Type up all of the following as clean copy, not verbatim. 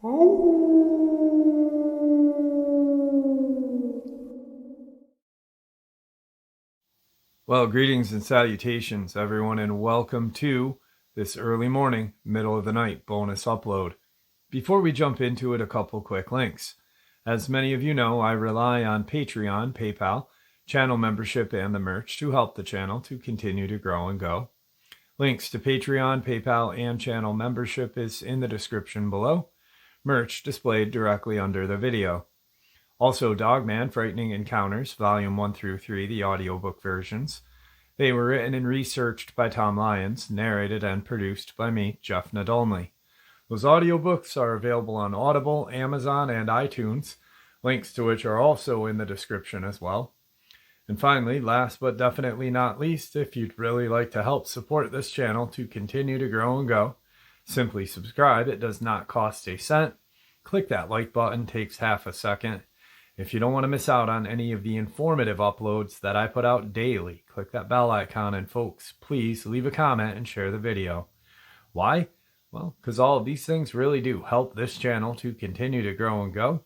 Well, greetings and salutations, everyone, and welcome to this early morning, middle of the night bonus upload. Before we jump into it, a couple quick links. As many of you know, I rely on Patreon, PayPal, channel membership, and the merch to help the channel to continue to grow and go. Links to Patreon, PayPal, and channel membership is in the description below. Merch displayed directly under the video. Also, Dogman, Frightening Encounters, Volume 1 through 3, the audiobook versions. They were written and researched by Tom Lyons, narrated and produced by me, Jeff Nadolny. Those audiobooks are available on Audible, Amazon, and iTunes, links to which are also in the description as well. And finally, last but definitely not least, if you'd really like to help support this channel to continue to grow and go, simply subscribe. It does not cost a cent. Click that like button, takes half a second. If you don't want to miss out on any of the informative uploads that I put out daily, click that bell icon, and folks, please leave a comment and share the video. Why? Well, because all of these things really do help this channel to continue to grow and go.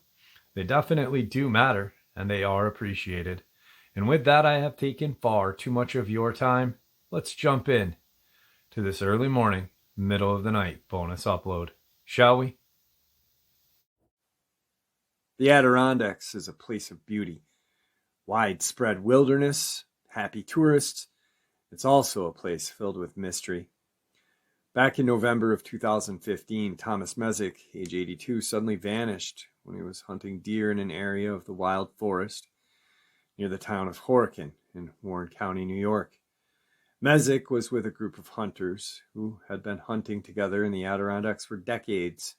They definitely do matter, and they are appreciated. And with that, I have taken far too much of your time. Let's jump in to this early morning, middle of the night bonus upload, shall we? The Adirondacks is a place of beauty, widespread wilderness, happy tourists. It's also a place filled with mystery. Back in November of 2015, Thomas Mezik, age 82, suddenly vanished when he was hunting deer in an area of the wild forest near the town of Horicon in Warren County, New York. Mezik was with a group of hunters who had been hunting together in the Adirondacks for decades.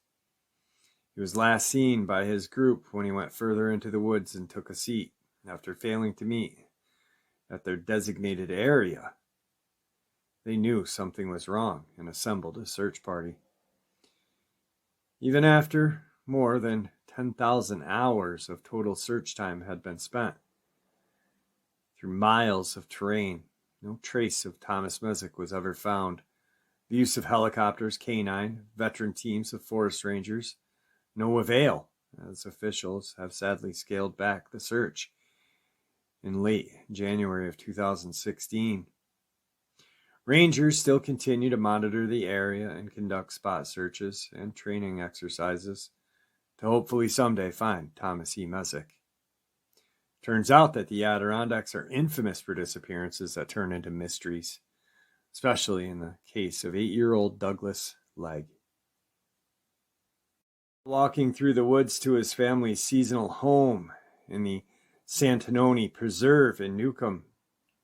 He was last seen by his group when he went further into the woods and took a seat after failing to meet at their designated area. They knew something was wrong and assembled a search party. Even after more than 10,000 hours of total search time had been spent, through miles of terrain, no trace of Thomas Mezik was ever found. The use of helicopters, canine, veteran teams of forest rangers, no avail, as officials have sadly scaled back the search in late January of 2016. Rangers still continue to monitor the area and conduct spot searches and training exercises to hopefully someday find Thomas E. Mezik. Turns out that the Adirondacks are infamous for disappearances that turn into mysteries, especially in the case of 8-year-old Douglas Legge. Walking through the woods to his family's seasonal home in the Santanoni Preserve in Newcomb,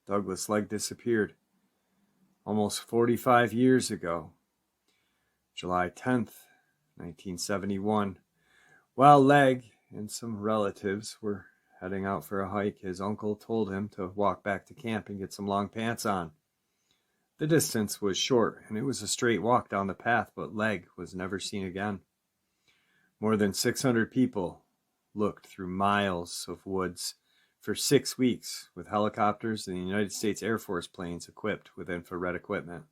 Douglas Legge disappeared almost 45 years ago, July 10th, 1971. While Legge and some relatives were heading out for a hike, his uncle told him to walk back to camp and get some long pants on. The distance was short, and it was a straight walk down the path, but Legge was never seen again. More than 600 people looked through miles of woods for 6 weeks with helicopters and the United States Air Force planes equipped with infrared equipment.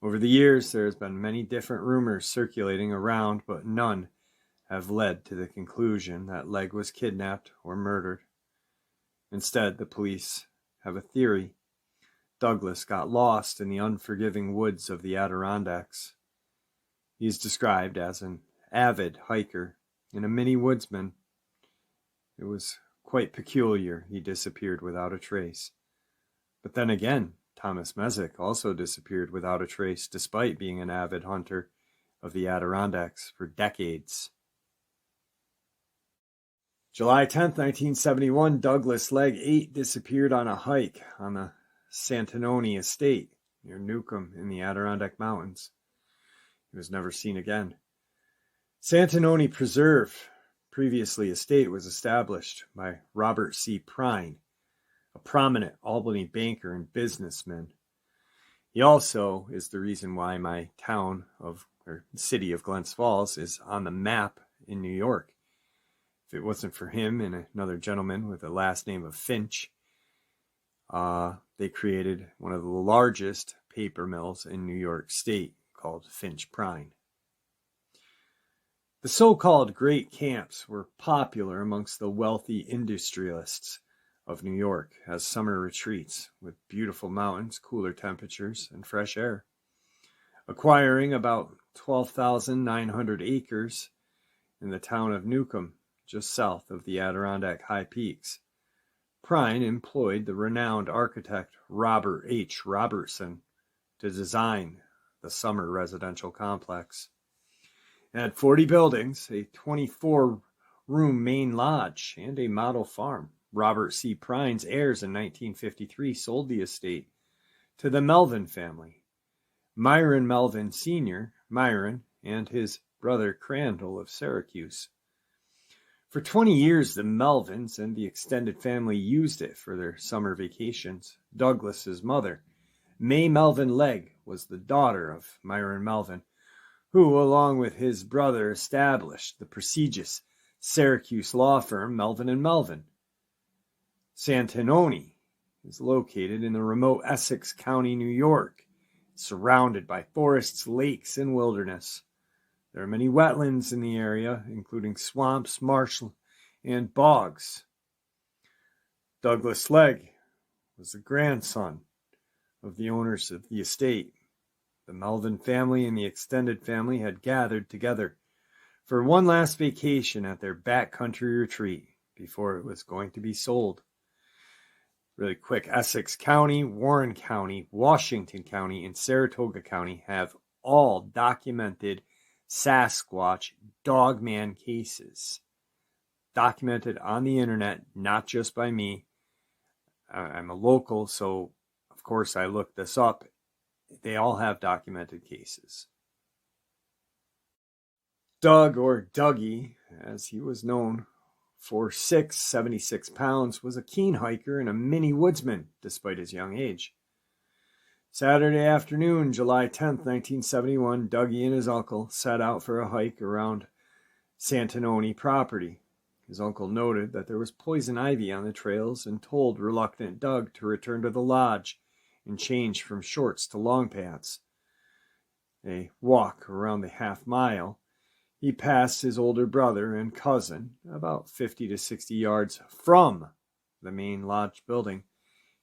Over the years, there has been many different rumors circulating around, but none have led to the conclusion that Legge was kidnapped or murdered. Instead, the police have a theory. Douglas got lost in the unforgiving woods of the Adirondacks. He is described as an avid hiker and a mini woodsman. It was quite peculiar he disappeared without a trace. But then again, Thomas Mezik also disappeared without a trace despite being an avid hunter of the Adirondacks for decades. July 10th, 1971, Douglas Legge 8 disappeared on a hike on the Santanoni estate near Newcomb in the Adirondack Mountains. He was never seen again. Santanoni Preserve, previously estate, was established by Robert C. Prine, a prominent Albany banker and businessman. He also is the reason why my city of Glens Falls is on the map in New York. If it wasn't for him and another gentleman with the last name of Finch, they created one of the largest paper mills in New York State called Finch Prine. The so-called Great Camps were popular amongst the wealthy industrialists of New York as summer retreats with beautiful mountains, cooler temperatures, and fresh air. Acquiring about 12,900 acres in the town of Newcomb, just south of the Adirondack High Peaks, Prine employed the renowned architect Robert H. Robertson to design the summer residential complex. It had 40 buildings, a 24-room main lodge, and a model farm. Robert C. Prine's heirs in 1953 sold the estate to the Melvin family. Myron Melvin Sr., Myron, and his brother Crandall of Syracuse. For 20 years, the Melvins and the extended family used it for their summer vacations. Douglas's mother, May Melvin Legge, was the daughter of Myron Melvin, who, along with his brother, established the prestigious Syracuse law firm Melvin and Melvin. Santanoni is located in the remote Essex County, New York, surrounded by forests, lakes, and wilderness. There are many wetlands in the area, including swamps, marsh, and bogs. Douglas Legge was the grandson of the owners of the estate. The Melvin family and the extended family had gathered together for one last vacation at their backcountry retreat before it was going to be sold. Really quick, Essex County, Warren County, Washington County, and Saratoga County have all documented Sasquatch Dogman cases. Documented on the internet, not just by me. I'm a local, so of course I looked this up. They all have documented cases. Doug, or Dougie, as he was known, 4'6", 76 pounds, was a keen hiker and a mini woodsman, despite his young age. Saturday afternoon, July 10th, 1971, Dougie and his uncle set out for a hike around Santanoni property. His uncle noted that there was poison ivy on the trails and told reluctant Doug to return to the lodge and change from shorts to long pants. A walk around the half mile, he passed his older brother and cousin about 50 to 60 yards from the main lodge building.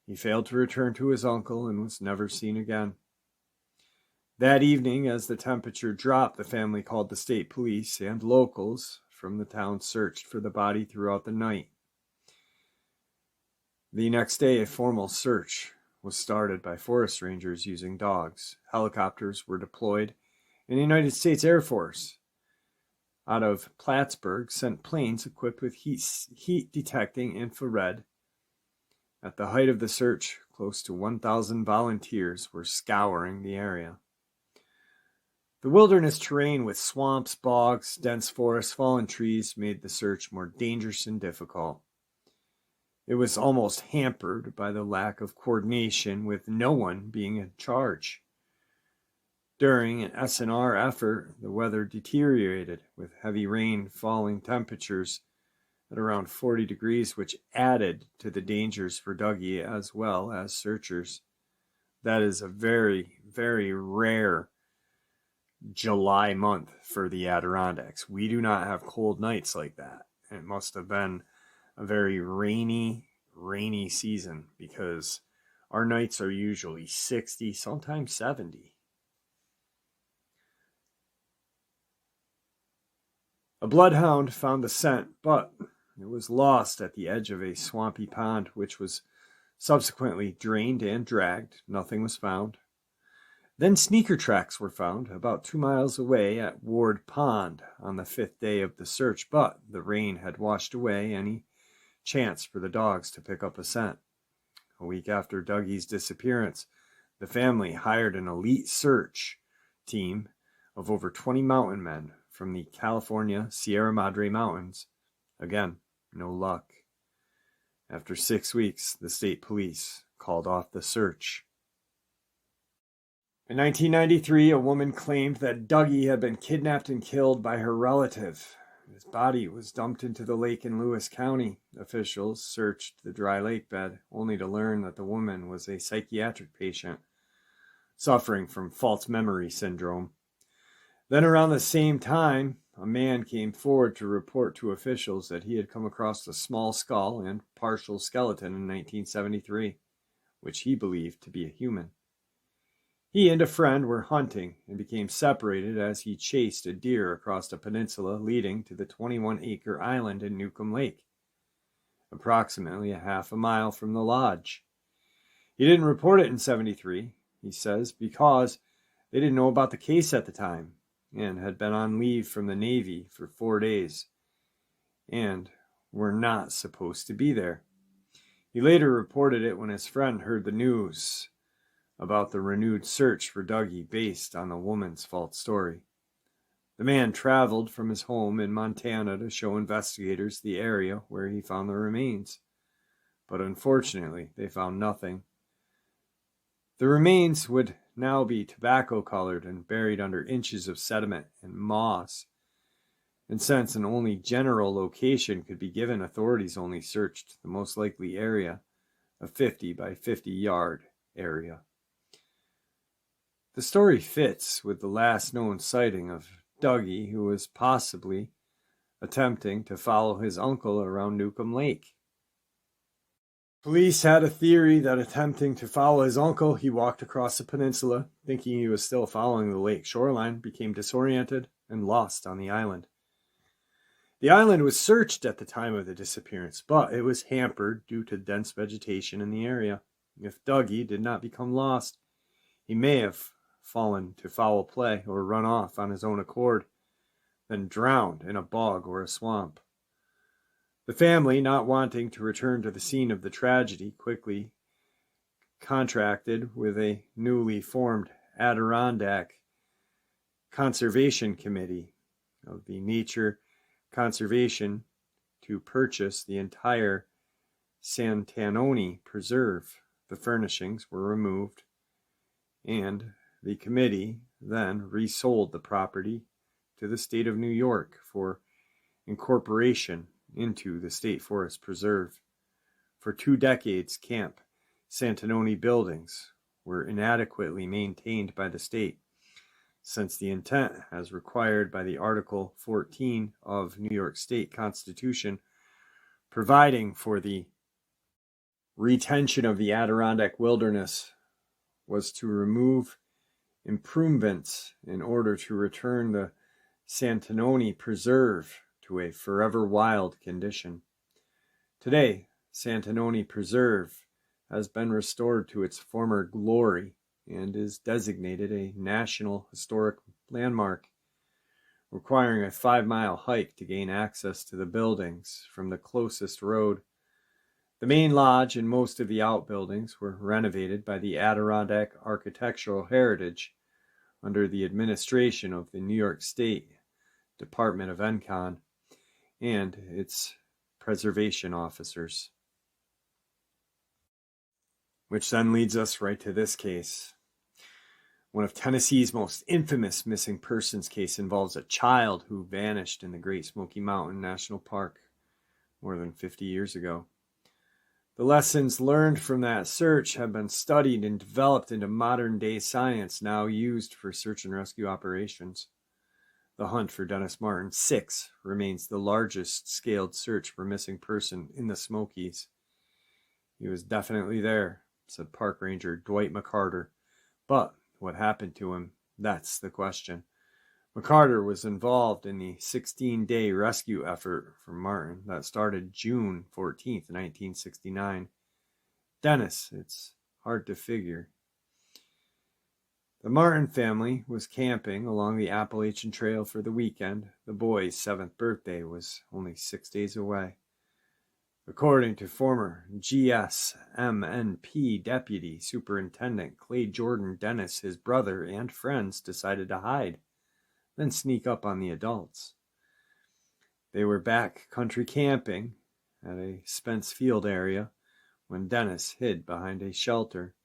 He failed to return to his uncle and was never seen again. That evening, as the temperature dropped, the family called the state police, and locals from the town searched for the body throughout the night. The next day, a formal search was started by forest rangers using dogs. Helicopters were deployed, and the United States Air Force, out of Plattsburgh, sent planes equipped with heat-detecting infrared. At the height of the search, close to 1,000 volunteers were scouring the area. The wilderness terrain with swamps, bogs, dense forests, fallen trees made the search more dangerous and difficult. It was almost hampered by the lack of coordination, with no one being in charge. During an S&R effort, the weather deteriorated, with heavy rain, falling temperatures at around 40 degrees, which added to the dangers for Dougie as well as searchers. That is a very, very rare July month for the Adirondacks. We do not have cold nights like that. It must have been a very rainy season, because our nights are usually 60, sometimes 70. A bloodhound found the scent, but it was lost at the edge of a swampy pond, which was subsequently drained and dragged. Nothing was found. Then sneaker tracks were found about 2 miles away at Ward Pond on the 5th day of the search, but the rain had washed away any chance for the dogs to pick up a scent. A week after Dougie's disappearance, the family hired an elite search team of over 20 mountain men from the California Sierra Madre Mountains. Again, no luck. After 6 weeks, the state police called off the search. In 1993, a woman claimed that Dougie had been kidnapped and killed by her relative. His body was dumped into the lake in Lewis County. Officials searched the dry lake bed, only to learn that the woman was a psychiatric patient suffering from false memory syndrome. Then around the same time, a man came forward to report to officials that he had come across a small skull and partial skeleton in 1973, which he believed to be a human. He and a friend were hunting and became separated as he chased a deer across a peninsula leading to the 21-acre island in Newcomb Lake, approximately a half a mile from the lodge. He didn't report it in 73, he says, because they didn't know about the case at the time and had been on leave from the Navy for 4 days and were not supposed to be there. He later reported it when his friend heard the news about the renewed search for Dougie based on the woman's false story. The man traveled from his home in Montana to show investigators the area where he found the remains, but unfortunately they found nothing. The remains would now be tobacco-colored and buried under inches of sediment and moss, and since an only general location could be given, authorities only searched the most likely area, a 50 by 50 yard area. The story fits with the last known sighting of Dougie, who was possibly attempting to follow his uncle around Newcomb Lake. Police had a theory that attempting to follow his uncle, he walked across the peninsula, thinking he was still following the lake shoreline, became disoriented, and lost on the island. The island was searched at the time of the disappearance, but it was hampered due to dense vegetation in the area. If Dougie did not become lost, he may have fallen to foul play or run off on his own accord, then drowned in a bog or a swamp. The family, not wanting to return to the scene of the tragedy, quickly contracted with a newly formed Adirondack Conservation Committee of the Nature Conservation to purchase the entire Santanoni Preserve. The furnishings were removed, and the committee then resold the property to the state of New York for incorporation into the State Forest Preserve. For 2 decades, Camp Santanoni buildings were inadequately maintained by the state, since the intent, as required by the Article 14 of New York State Constitution, providing for the retention of the Adirondack wilderness, was to remove improvements in order to return the Santanoni Preserve to a forever wild condition. Today, Santanoni Preserve has been restored to its former glory and is designated a National Historic Landmark, requiring a 5-mile hike to gain access to the buildings from the closest road. The main lodge and most of the outbuildings were renovated by the Adirondack Architectural Heritage under the administration of the New York State Department of Encon and its preservation officers. Which then leads us right to this case. One of Tennessee's most infamous missing persons case involves a child who vanished in the Great Smoky Mountain National Park more than 50 years ago. The lessons learned from that search have been studied and developed into modern-day science now used for search and rescue operations. The hunt for Dennis Martin, 6, remains the largest scaled search for missing person in the Smokies. He was definitely there, said Park Ranger Dwight McCarter. But what happened to him? That's the question. McCarter was involved in the 16-day rescue effort for Martin that started June 14th, 1969. Dennis, it's hard to figure. The Martin family was camping along the Appalachian Trail for the weekend. The boy's 7th birthday was only 6 days away. According to former GSMNP Deputy Superintendent Clay Jordan, Dennis, his brother, and friends decided to hide, then sneak up on the adults. They were back country camping at a Spence Field area when Dennis hid behind a shelter.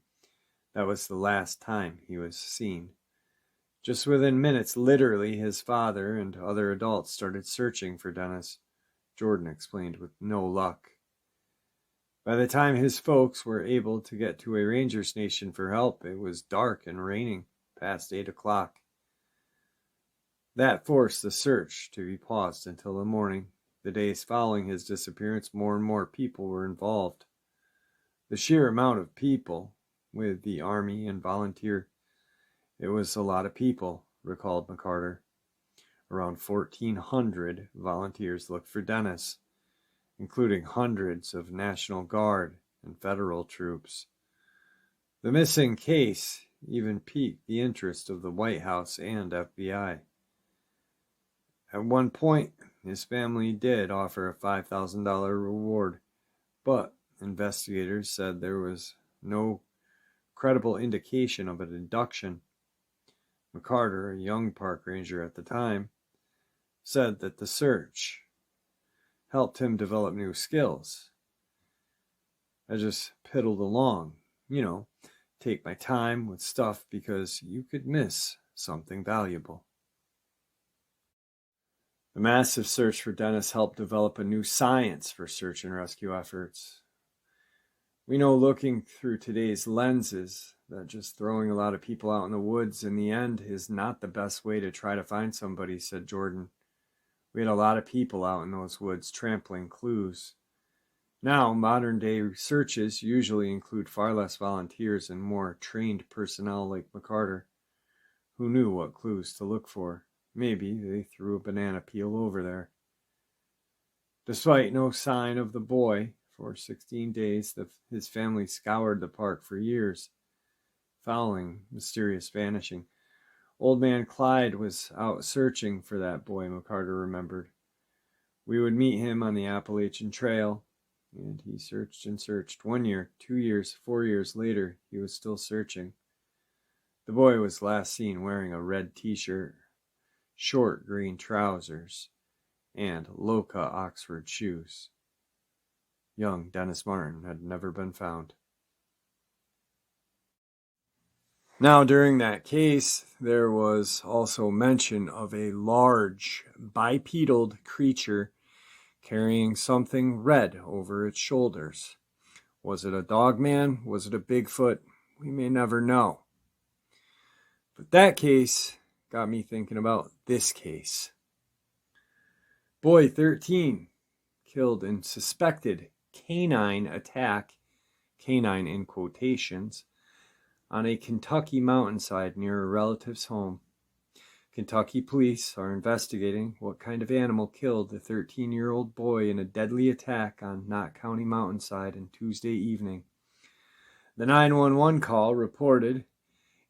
That was the last time he was seen. Just within minutes, literally, his father and other adults started searching for Dennis. Jordan explained, with no luck. By the time his folks were able to get to a ranger station for help, it was dark and raining past 8 o'clock. That forced the search to be paused until the morning. The days following his disappearance, more and more people were involved. The sheer amount of people, with the army and volunteer, it was a lot of people, recalled McCarter. Around 1,400 volunteers looked for Dennis, including hundreds of National Guard and federal troops. The missing case even piqued the interest of the White House and FBI. At one point, his family did offer a $5,000 reward, but investigators said there was no credible indication of an abduction. McCarter, a young park ranger at the time, said that the search helped him develop new skills. I just piddled along, take my time with stuff because you could miss something valuable. The massive search for Dennis helped develop a new science for search and rescue efforts. We know, looking through today's lenses, that just throwing a lot of people out in the woods in the end is not the best way to try to find somebody, said Jordan. We had a lot of people out in those woods trampling clues. Now, modern-day searches usually include far less volunteers and more trained personnel like McCarter, who knew what clues to look for. Maybe they threw a banana peel over there. Despite no sign of the boy, for 16 days, his family scoured the park for years, following mysterious vanishing. Old man Clyde was out searching for that boy, McCarter remembered. We would meet him on the Appalachian Trail, and he searched and searched. 1 year, 2 years, 4 years later, he was still searching. The boy was last seen wearing a red t-shirt, short green trousers, and Loca Oxford shoes. Young Dennis Martin had never been found. Now, during that case, there was also mention of a large bipedal creature carrying something red over its shoulders. Was it a Dogman? Was it a Bigfoot? We may never know. But that case got me thinking about this case. Boy 13 killed in suspected canine attack, canine in quotations, on a Kentucky mountainside near a relative's home. Kentucky police are investigating what kind of animal killed the 13-year-old boy in a deadly attack on Knott County mountainside on Tuesday evening. The 911 call reported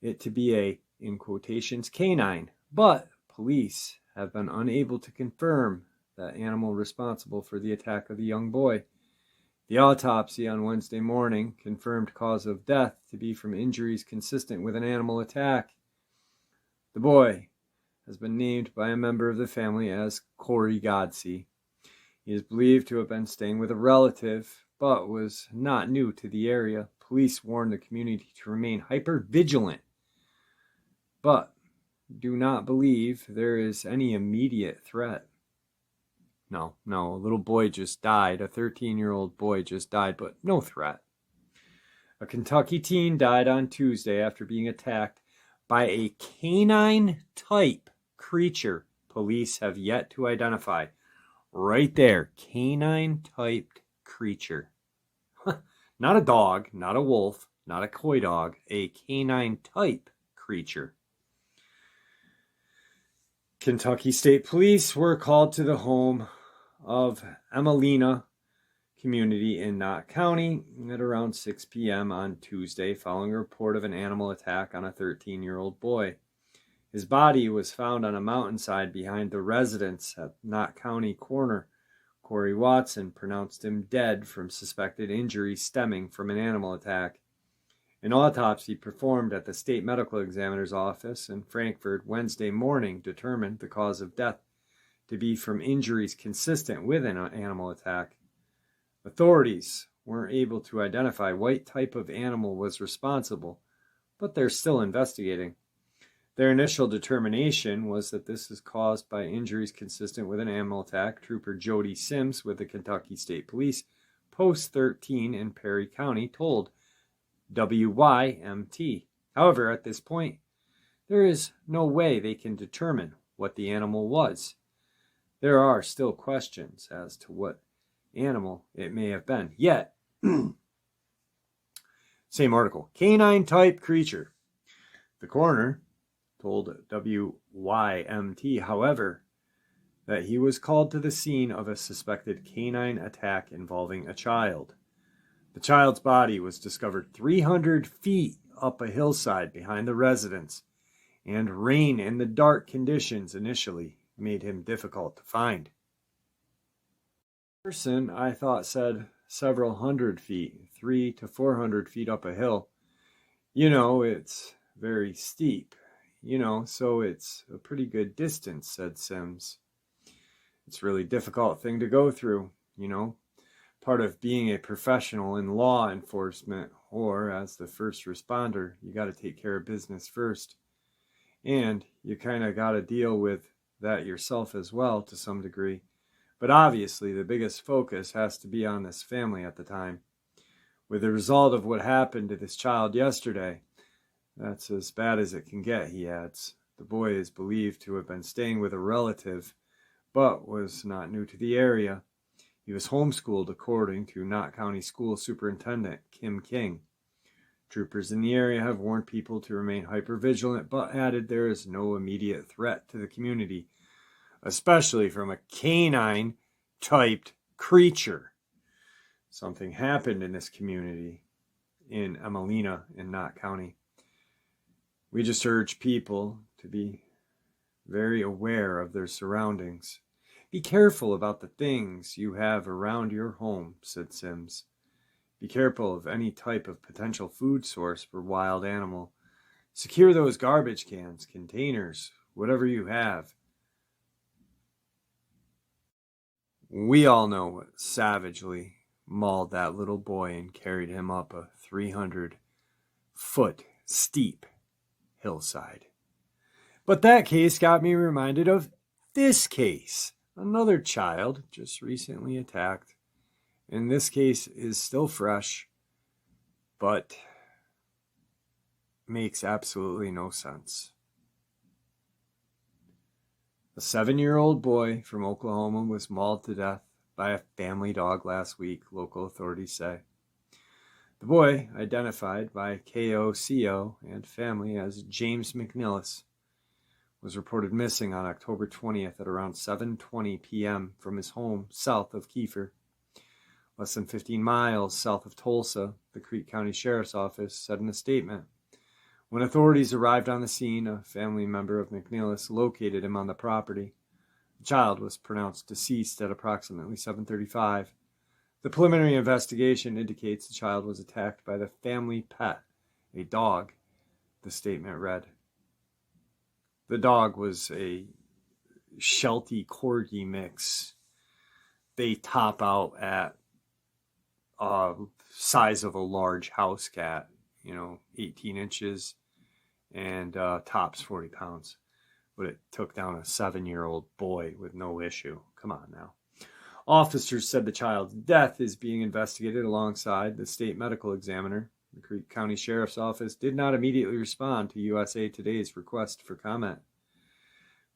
it to be a, in quotations, canine, but police have been unable to confirm that animal responsible for the attack of the young boy. The autopsy on Wednesday morning confirmed cause of death to be from injuries consistent with an animal attack. The boy has been named by a member of the family as Corey Godsey. He is believed to have been staying with a relative, but was not new to the area. Police warned the community to remain hyper-vigilant, but do not believe there is any immediate threat. No, a little boy just died. A 13-year-old boy just died, but no threat. A Kentucky teen died on Tuesday after being attacked by a canine-type creature police have yet to identify. Right there, canine-typed creature. Not a dog, not a wolf, not a coy dog, a canine-type creature. Kentucky State Police were called to the home of Emelina community in Knott County at around 6 p.m. on Tuesday following a report of an animal attack on a 13-year-old boy. His body was found on a mountainside behind the residence at Knott County coroner Corey Watson pronounced him dead from suspected injuries stemming from an animal attack. An autopsy performed at the state medical examiner's office in Frankfort Wednesday morning determined the cause of death to be from injuries consistent with an animal attack. Authorities weren't able to identify what type of animal was responsible, but they're still investigating. Their initial determination was that this is caused by injuries consistent with an animal attack. Trooper Jody Sims with the Kentucky State Police, Post 13 in Perry County, told WYMT. However, at this point, there is no way they can determine what the animal was. There are still questions as to what animal it may have been. Yet, same article, canine-type creature. The coroner told WYMT, however, that he was called to the scene of a suspected canine attack involving a child. The child's body was discovered 300 feet up a hillside behind the residence, and rain and the dark conditions initially made him difficult to find. The person, I thought, said several hundred feet, 300 to 400 feet up a hill. It's very steep, so it's a pretty good distance, said Sims. It's a really difficult thing to go through, part of being a professional in law enforcement, or as the first responder, you got to take care of business first. And you kind of got to deal with that yourself as well to some degree. But obviously the biggest focus has to be on this family at the time. With the result of what happened to this child yesterday, that's as bad as it can get, he adds. The boy is believed to have been staying with a relative, but was not new to the area. He was homeschooled, according to Knott County School Superintendent Kim King. Troopers in the area have warned people to remain hypervigilant, but added there is no immediate threat to the community, especially from a canine-typed creature. Something happened in this community in Emelina in Knott County. We just urge people to be very aware of their surroundings. Be careful about the things you have around your home, said Sims. Be careful of any type of potential food source for wild animal. Secure those garbage cans, containers, whatever you have. We all know what savagely mauled that little boy and carried him up a 300-foot steep hillside. But that case got me reminded of this case. Another child just recently attacked. And this case is still fresh, but makes absolutely no sense. A 7-year-old boy from Oklahoma was mauled to death by a family dog last week, local authorities say. The boy, identified by KOCO and family as James McNillis, was reported missing on October 20th at around 7:20 p.m. from his home south of Kiefer. Less than 15 miles south of Tulsa, the Creek County Sheriff's Office said in a statement. When authorities arrived on the scene, a family member of McNillis located him on the property. The child was pronounced deceased at approximately 7:35. The preliminary investigation indicates the child was attacked by the family pet, a dog, the statement read. The dog was a Sheltie Corgi mix. They top out at size of a large house cat, 18 inches, and tops 40 pounds. But it took down a 7-year-old boy with no issue. Come on now. Officers said the child's death is being investigated alongside the state medical examiner. The Creek County Sheriff's Office did not immediately respond to USA Today's request for comment.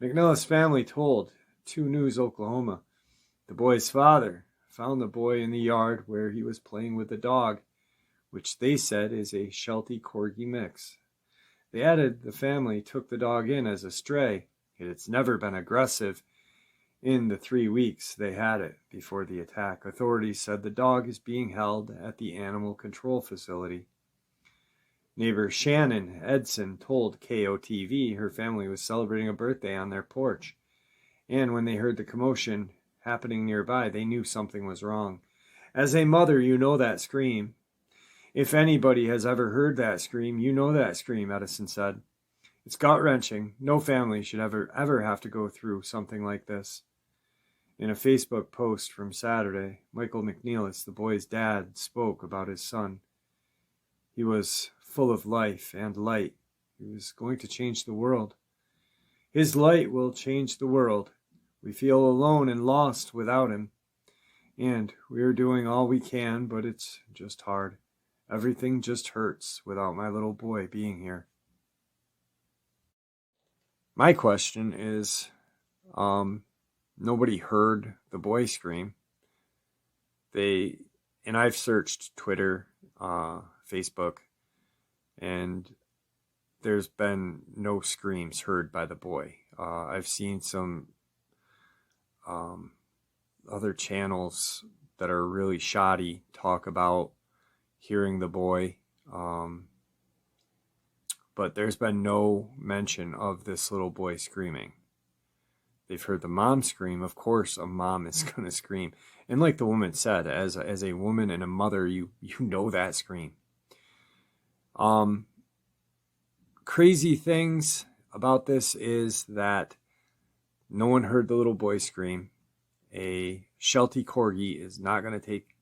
McNillis' family told 2 News Oklahoma the boy's father found the boy in the yard where he was playing with the dog, which they said is a Sheltie Corgi mix. They added the family took the dog in as a stray. It's never been aggressive in the 3 weeks they had it before the attack. Authorities said the dog is being held at the animal control facility. Neighbor Shannon Edson told KOTV her family was celebrating a birthday on their porch, and when they heard the commotion happening nearby, they knew something was wrong. As a mother, you know that scream. If anybody has ever heard that scream, you know that scream, Edison said. It's gut-wrenching. No family should ever have to go through something like this. In a Facebook post from Saturday, Michael McNillis, the boy's dad, spoke about his son. He was full of life and light. He was going to change the world. His light will change the world. We feel alone and lost without him. And we are doing all we can, but it's just hard. Everything just hurts without my little boy being here. My question is, nobody heard the boy scream. And I've searched Twitter, Facebook, and there's been no screams heard by the boy. I've seen some other channels that are really shoddy talk about hearing the boy, but there's been no mention of this little boy screaming. They've heard the mom scream. Of course, a mom is going to scream. And like the woman said, as a woman and a mother, you know that scream. Crazy things about this is that no one heard the little boy scream. A Sheltie Corgi is not going to take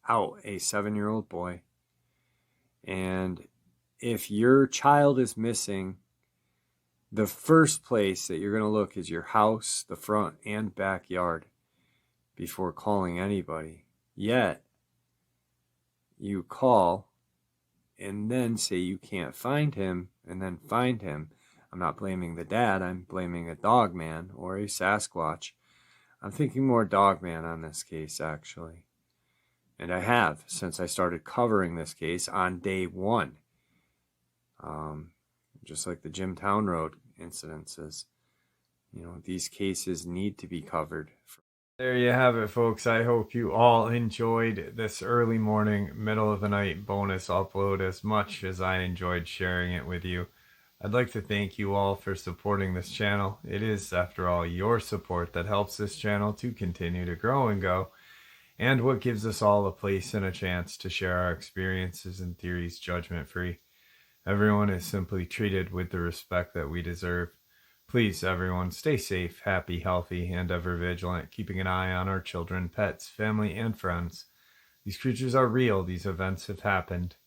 out a 7-year-old boy. And if your child is missing, the first place that you're going to look is your house, the front and backyard, before calling anybody. Yet, you call and then say you can't find him, and then find him. I'm not blaming the dad, I'm blaming a Dogman or a Sasquatch. I'm thinking more Dogman on this case, actually. And I have, since I started covering this case on day 1. Just like the Jimtown Road incidences. These cases need to be covered. There you have it, folks. I hope you all enjoyed this early morning, middle of the night bonus upload as much as I enjoyed sharing it with you. I'd like to thank you all for supporting this channel. It is, after all, your support that helps this channel to continue to grow and go, and what gives us all a place and a chance to share our experiences and theories judgment-free. Everyone is simply treated with the respect that we deserve. Please, everyone, stay safe, happy, healthy, and ever vigilant, keeping an eye on our children, pets, family, and friends. These creatures are real. These events have happened.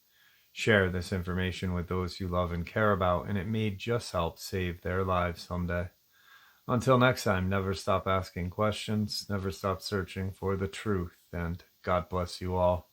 Share this information with those you love and care about, and it may just help save their lives someday. Until next time, never stop asking questions, never stop searching for the truth, and God bless you all.